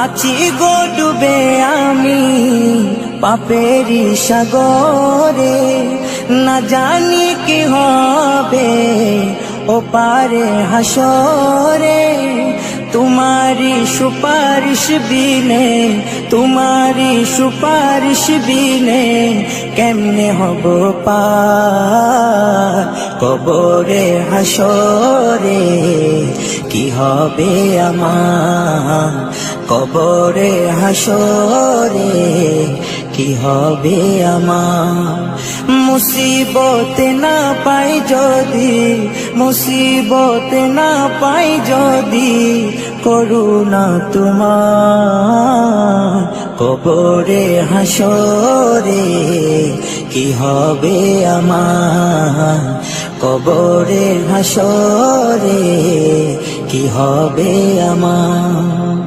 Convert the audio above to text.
আছি গো ডুবে আমি পাপেরি সাগরে, না জানি কি হবে ও পারে হাসরে। তোমারি সুপারিশ বিনে, তোমারি সুপারিশ বিনে কেমনে হব পার কবরে হাসরে। কি হবে আমার কবরে হাসরে, কি হবে আমার। মুসিবতে না পাই যদি, মুসিবতে না পাই যদি করুণা তোমার কবরে হাসরে। কি হবে আমার কবরে হাসরে, কি হবে আমার।